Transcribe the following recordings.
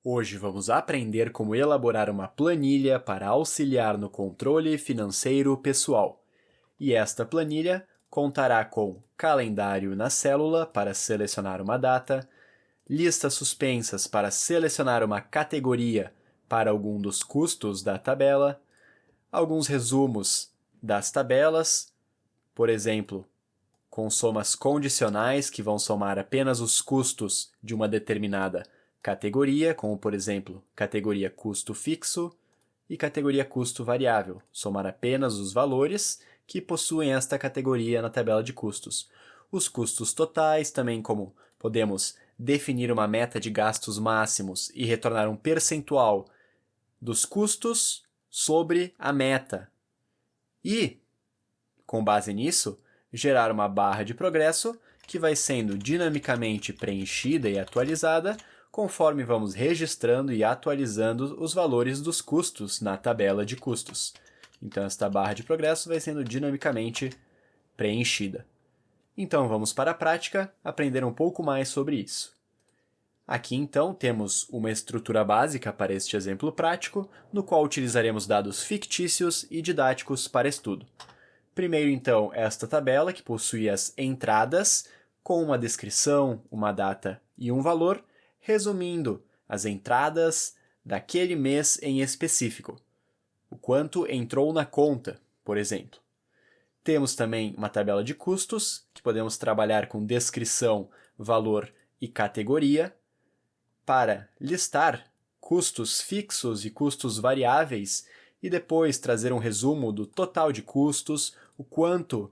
Hoje vamos aprender como elaborar uma planilha para auxiliar no controle financeiro pessoal. E esta planilha contará com calendário na célula para selecionar uma data, listas suspensas para selecionar uma categoria para algum dos custos da tabela, alguns resumos das tabelas, por exemplo, com somas condicionais que vão somar apenas os custos de uma determinada categoria, como por exemplo, categoria custo fixo e categoria custo variável, somar apenas os valores que possuem esta categoria na tabela de custos. Os custos totais também, como podemos definir uma meta de gastos máximos e retornar um percentual dos custos sobre a meta. E, com base nisso, gerar uma barra de progresso que vai sendo dinamicamente preenchida e atualizada conforme vamos registrando e atualizando os valores dos custos na tabela de custos. Então, esta barra de progresso vai sendo dinamicamente preenchida. Então, vamos para a prática aprender um pouco mais sobre isso. Aqui, então, temos uma estrutura básica para este exemplo prático, no qual utilizaremos dados fictícios e didáticos para estudo. Primeiro, então, esta tabela, que possui as entradas, com uma descrição, uma data e um valor, resumindo as entradas daquele mês em específico. O quanto entrou na conta, por exemplo. Temos também uma tabela de custos, que podemos trabalhar com descrição, valor e categoria, para listar custos fixos e custos variáveis e depois trazer um resumo do total de custos, o quanto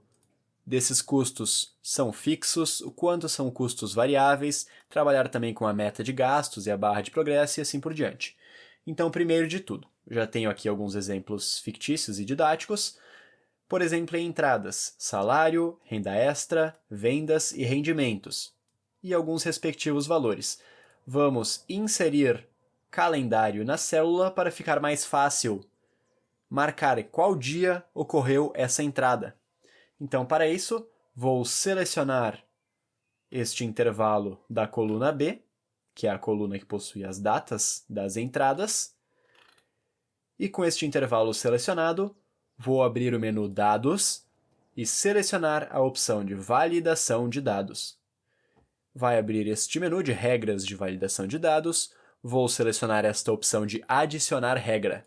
desses custos são fixos, o quanto são custos variáveis, trabalhar também com a meta de gastos e a barra de progresso e assim por diante. Então, primeiro de tudo, já tenho aqui alguns exemplos fictícios e didáticos. Por exemplo, em entradas, salário, renda extra, vendas e rendimentos, e alguns respectivos valores. Vamos inserir calendário na célula para ficar mais fácil marcar qual dia ocorreu essa entrada. Então, para isso, vou selecionar este intervalo da coluna B, que é a coluna que possui as datas das entradas, e com este intervalo selecionado, vou abrir o menu Dados e selecionar a opção de Validação de dados. Vai abrir este menu de Regras de validação de dados, vou selecionar esta opção de Adicionar regra.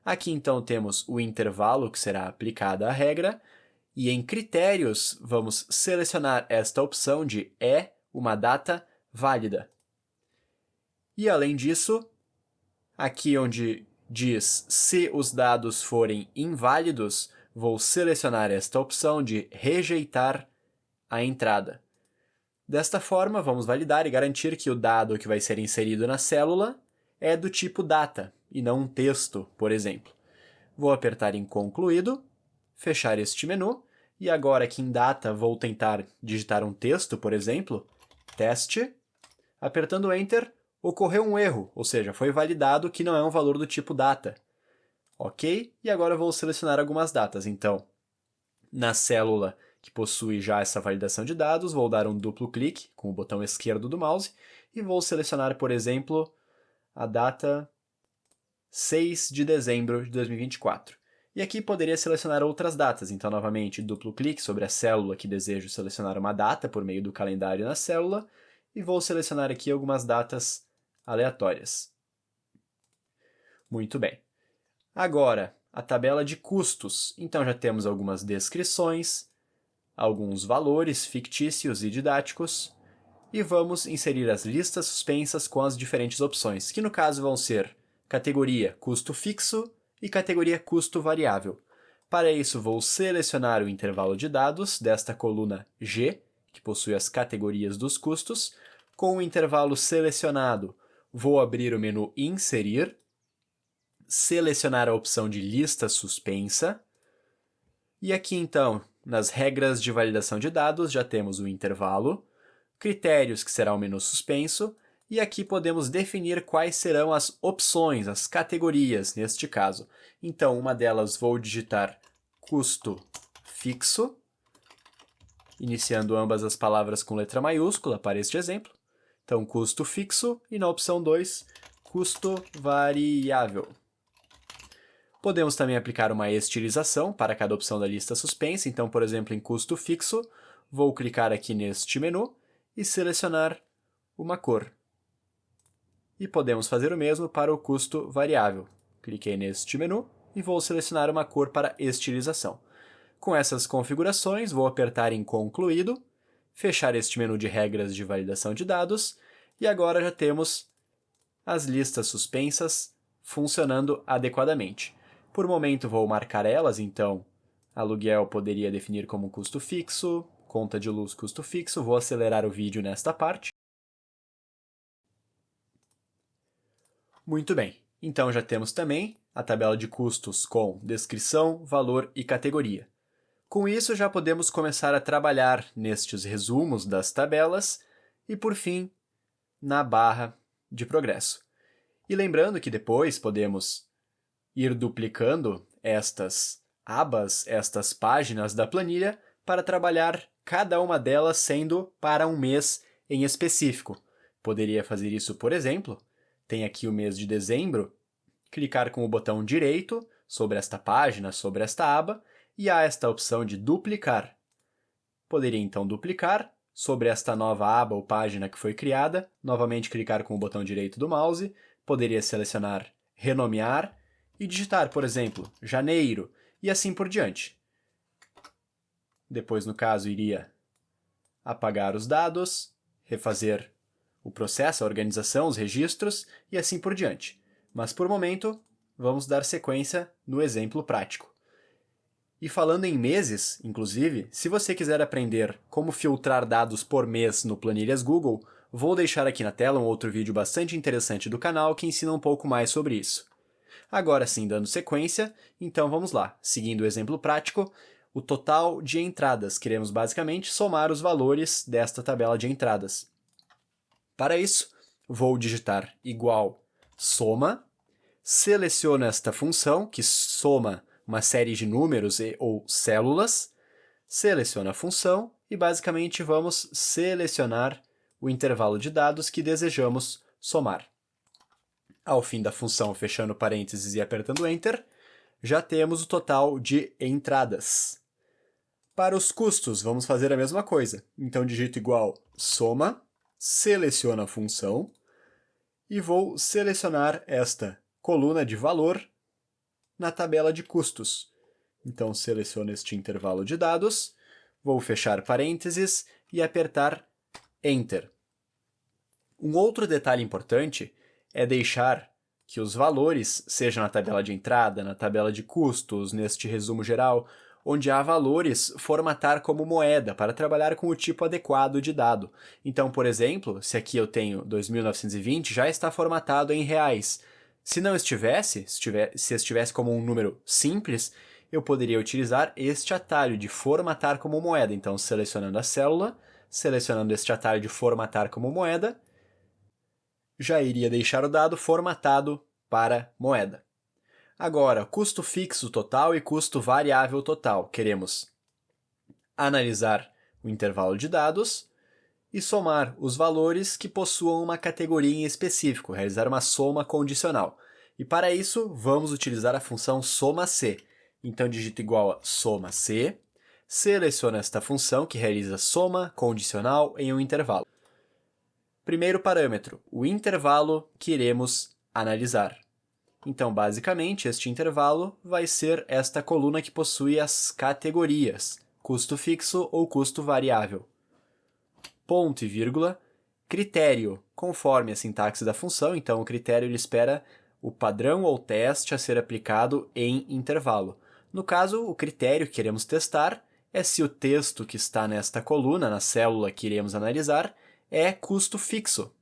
Aqui, então, temos o intervalo que será aplicada à regra, e em Critérios, vamos selecionar esta opção de É uma data válida. E, além disso, aqui onde diz se os dados forem inválidos, vou selecionar esta opção de Rejeitar a entrada. Desta forma, vamos validar e garantir que o dado que vai ser inserido na célula é do tipo data, e não um texto, por exemplo. Vou apertar em Concluído, fechar este menu, e agora aqui em Data vou tentar digitar um texto, por exemplo, teste. Apertando Enter, ocorreu um erro, ou seja, foi validado que não é um valor do tipo data. Ok? E agora vou selecionar algumas datas. Então, na célula que possui já essa validação de dados, vou dar um duplo clique com o botão esquerdo do mouse e vou selecionar, por exemplo, a data 6 de dezembro de 2024. E aqui poderia selecionar outras datas, então novamente duplo clique sobre a célula que desejo selecionar uma data por meio do calendário na célula e vou selecionar aqui algumas datas aleatórias. Muito bem. Agora, a tabela de custos. Então já temos algumas descrições, alguns valores fictícios e didáticos, e vamos inserir as listas suspensas com as diferentes opções, que no caso vão ser categoria custo fixo e categoria custo variável. Para isso, vou selecionar o intervalo de dados desta coluna G, que possui as categorias dos custos. Com o intervalo selecionado, vou abrir o menu Inserir, selecionar a opção de lista suspensa, e aqui então, nas regras de validação de dados, já temos o intervalo, critérios, que será o menu suspenso, e aqui podemos definir quais serão as opções, as categorias, neste caso. Então, uma delas vou digitar custo fixo, iniciando ambas as palavras com letra maiúscula para este exemplo. Então, custo fixo, e na opção 2, custo variável. Podemos também aplicar uma estilização para cada opção da lista suspensa. Então, por exemplo, em custo fixo, vou clicar aqui neste menu e selecionar uma cor. E podemos fazer o mesmo para o custo variável. Cliquei neste menu e vou selecionar uma cor para estilização. Com essas configurações, vou apertar em concluído, fechar este menu de regras de validação de dados, e agora já temos as listas suspensas funcionando adequadamente. Por momento vou marcar elas, então aluguel poderia definir como custo fixo, conta de luz custo fixo, vou acelerar o vídeo nesta parte. Muito bem, então já temos também a tabela de custos com descrição, valor e categoria. Com isso já podemos começar a trabalhar nestes resumos das tabelas e, por fim, na barra de progresso. E lembrando que depois podemos ir duplicando estas abas, estas páginas da planilha, para trabalhar cada uma delas sendo para um mês em específico. Poderia fazer isso, por exemplo, tem aqui o mês de dezembro, clicar com o botão direito sobre esta página, sobre esta aba, e há esta opção de duplicar. Poderia então duplicar sobre esta nova aba ou página que foi criada, novamente clicar com o botão direito do mouse, poderia selecionar renomear e digitar, por exemplo, janeiro, e assim por diante. Depois, no caso, iria apagar os dados, refazer o processo, a organização, os registros e assim por diante. Mas, por momento, vamos dar sequência no exemplo prático. E falando em meses, inclusive, se você quiser aprender como filtrar dados por mês no Planilhas Google, vou deixar aqui na tela um outro vídeo bastante interessante do canal que ensina um pouco mais sobre isso. Agora sim, dando sequência, então vamos lá. Seguindo o exemplo prático, o total de entradas. Queremos basicamente somar os valores desta tabela de entradas. Para isso, vou digitar igual soma, seleciono esta função, que soma uma série de números ou células, seleciono a função e basicamente vamos selecionar o intervalo de dados que desejamos somar. Ao fim da função, fechando parênteses e apertando Enter, já temos o total de entradas. Para os custos, vamos fazer a mesma coisa. Então, digito igual soma, seleciono a função e vou selecionar esta coluna de valor na tabela de custos. Então, seleciono este intervalo de dados, vou fechar parênteses e apertar Enter. Um outro detalhe importante é deixar que os valores, seja na tabela de entrada, na tabela de custos, neste resumo geral, onde há valores, formatar como moeda para trabalhar com o tipo adequado de dado. Então, por exemplo, se aqui eu tenho 2.920, já está formatado em reais. Se não estivesse, se estivesse como um número simples, eu poderia utilizar este atalho de formatar como moeda. Então, selecionando a célula, selecionando este atalho de formatar como moeda, já iria deixar o dado formatado para moeda. Agora, custo fixo total e custo variável total. Queremos analisar o intervalo de dados e somar os valores que possuam uma categoria em específico, realizar uma soma condicional. E para isso, vamos utilizar a função soma-c. Então, digito igual a soma-c, seleciono esta função que realiza soma condicional em um intervalo. Primeiro parâmetro, o intervalo que iremos analisar. Então, basicamente, este intervalo vai ser esta coluna que possui as categorias, custo fixo ou custo variável. Ponto e vírgula, critério, conforme a sintaxe da função, então o critério ele espera o padrão ou teste a ser aplicado em intervalo. No caso, o critério que queremos testar é se o texto que está nesta coluna, na célula que iremos analisar, é custo fixo.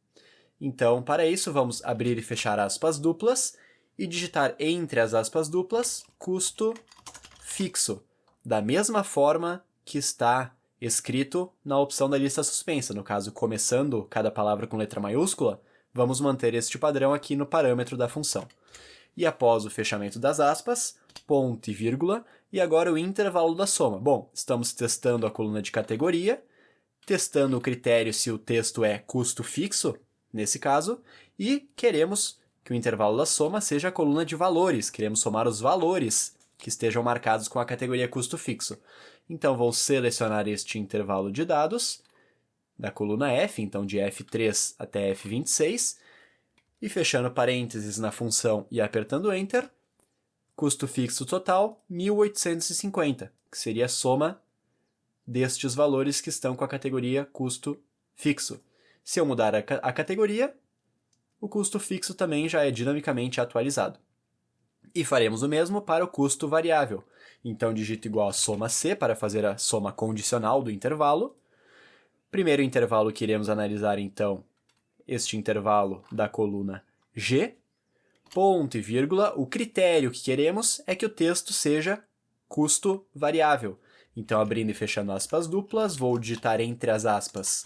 Então, para isso, vamos abrir e fechar aspas duplas e digitar entre as aspas duplas custo fixo, da mesma forma que está escrito na opção da lista suspensa. No caso, começando cada palavra com letra maiúscula, vamos manter este padrão aqui no parâmetro da função. E após o fechamento das aspas, ponto e vírgula, e agora o intervalo da soma. Bom, estamos testando a coluna de categoria, testando o critério se o texto é custo fixo, nesse caso, e queremos que o intervalo da soma seja a coluna de valores. Queremos somar os valores que estejam marcados com a categoria custo fixo. Então, vou selecionar este intervalo de dados da coluna F, então de F3 até F26, e fechando parênteses na função e apertando Enter, custo fixo total, 1.850, que seria a soma destes valores que estão com a categoria custo fixo. Se eu mudar a categoria, o custo fixo também já é dinamicamente atualizado. E faremos o mesmo para o custo variável. Então, digito igual a soma C para fazer a soma condicional do intervalo. Primeiro intervalo que iremos analisar, então, este intervalo da coluna G, ponto e vírgula. O critério que queremos é que o texto seja custo variável. Então, abrindo e fechando aspas duplas, vou digitar entre as aspas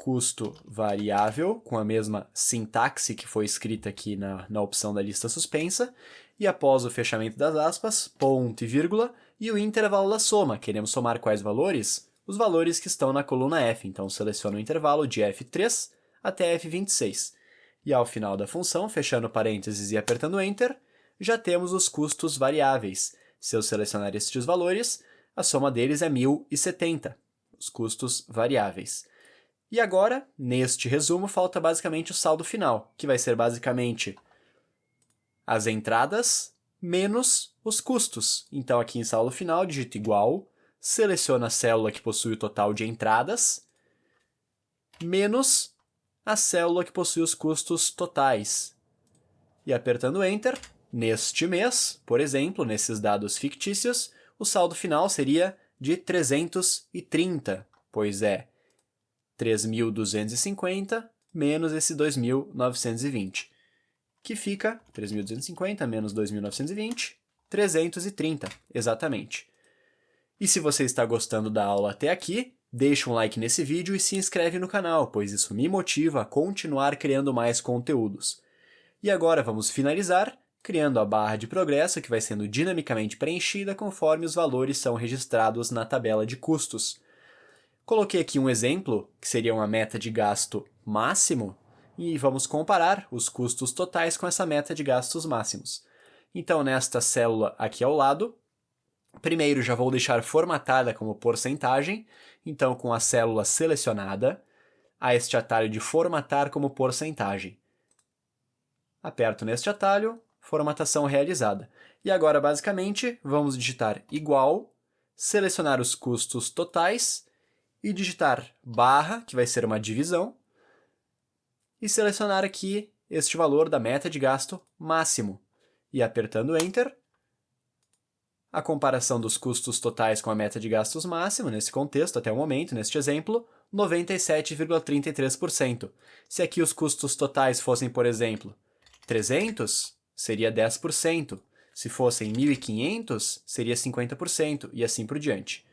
custo variável, com a mesma sintaxe que foi escrita aqui na opção da lista suspensa, e após o fechamento das aspas, ponto e vírgula, e o intervalo da soma. Queremos somar quais valores? Os valores que estão na coluna F, então seleciono o intervalo de F3 até F26. E ao final da função, fechando parênteses e apertando Enter, já temos os custos variáveis. Se eu selecionar estes valores, a soma deles é 1.070, os custos variáveis. E agora, neste resumo, falta basicamente o saldo final, que vai ser basicamente as entradas menos os custos. Então, aqui em saldo final, digito igual, seleciono a célula que possui o total de entradas, menos a célula que possui os custos totais. E apertando Enter, neste mês, por exemplo, nesses dados fictícios, o saldo final seria de 330, pois é 3.250 menos esse 2.920, que fica 3.250 menos 2.920, 330, exatamente. E se você está gostando da aula até aqui, deixa um like nesse vídeo e se inscreve no canal, pois isso me motiva a continuar criando mais conteúdos. E agora vamos finalizar criando a barra de progresso que vai sendo dinamicamente preenchida conforme os valores são registrados na tabela de custos. Coloquei aqui um exemplo, que seria uma meta de gasto máximo, e vamos comparar os custos totais com essa meta de gastos máximos. Então, nesta célula aqui ao lado, primeiro já vou deixar formatada como porcentagem, então com a célula selecionada, a este atalho de formatar como porcentagem. Aperto neste atalho, formatação realizada. E agora, basicamente, vamos digitar igual, selecionar os custos totais, e digitar barra, que vai ser uma divisão, e selecionar aqui este valor da meta de gasto máximo. E apertando Enter, a comparação dos custos totais com a meta de gastos máximo, nesse contexto, até o momento, neste exemplo, 97,33%. Se aqui os custos totais fossem, por exemplo, 300, seria 10%. Se fossem 1.500, seria 50%, e assim por diante.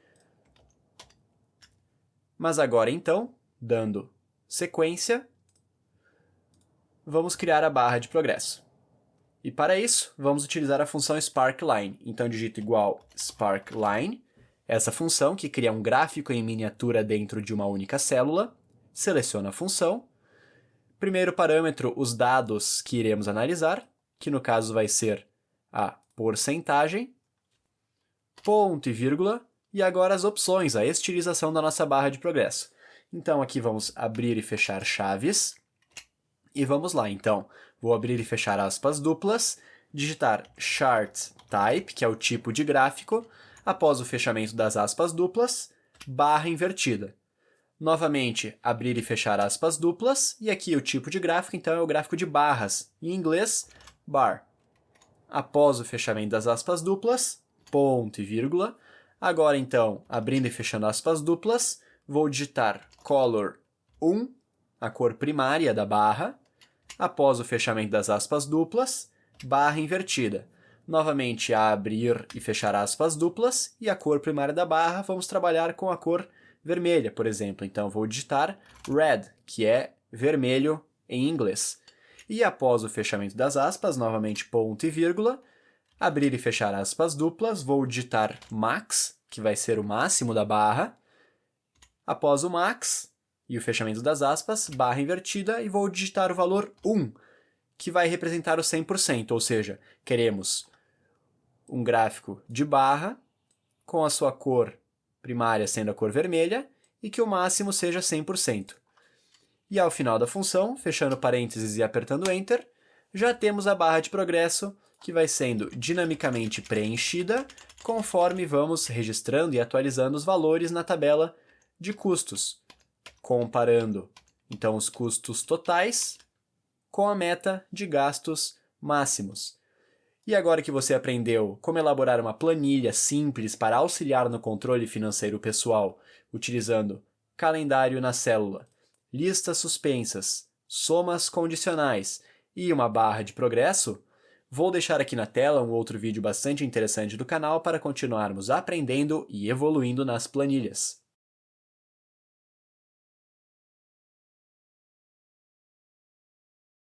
Mas agora, então, dando sequência, vamos criar a barra de progresso. E para isso, vamos utilizar a função sparkLine. Então, digito igual sparkLine, essa função que cria um gráfico em miniatura dentro de uma única célula. Seleciono a função. Primeiro parâmetro, os dados que iremos analisar, que no caso vai ser a porcentagem, ponto e vírgula, e agora as opções, a estilização da nossa barra de progresso. Então, aqui vamos abrir e fechar chaves. E vamos lá, então. Vou abrir e fechar aspas duplas, digitar chart type, que é o tipo de gráfico, após o fechamento das aspas duplas, barra invertida. Novamente, abrir e fechar aspas duplas, e aqui o tipo de gráfico, então, é o gráfico de barras, em inglês, bar. Após o fechamento das aspas duplas, ponto e vírgula. Agora, então, abrindo e fechando aspas duplas, vou digitar color 1, a cor primária da barra. Após o fechamento das aspas duplas, barra invertida. Novamente, abrir e fechar aspas duplas, e a cor primária da barra, vamos trabalhar com a cor vermelha, por exemplo. Então, vou digitar red, que é vermelho em inglês. E após o fechamento das aspas, novamente ponto e vírgula, abrir e fechar aspas duplas, vou digitar max, que vai ser o máximo da barra. Após o max e o fechamento das aspas, barra invertida, e vou digitar o valor 1, que vai representar o 100%, ou seja, queremos um gráfico de barra com a sua cor primária sendo a cor vermelha e que o máximo seja 100%. E ao final da função, fechando parênteses e apertando Enter, já temos a barra de progresso que vai sendo dinamicamente preenchida conforme vamos registrando e atualizando os valores na tabela de custos, comparando então os custos totais com a meta de gastos máximos. E agora que você aprendeu como elaborar uma planilha simples para auxiliar no controle financeiro pessoal, utilizando calendário na célula, listas suspensas, somas condicionais e uma barra de progresso, vou deixar aqui na tela um outro vídeo bastante interessante do canal para continuarmos aprendendo e evoluindo nas planilhas.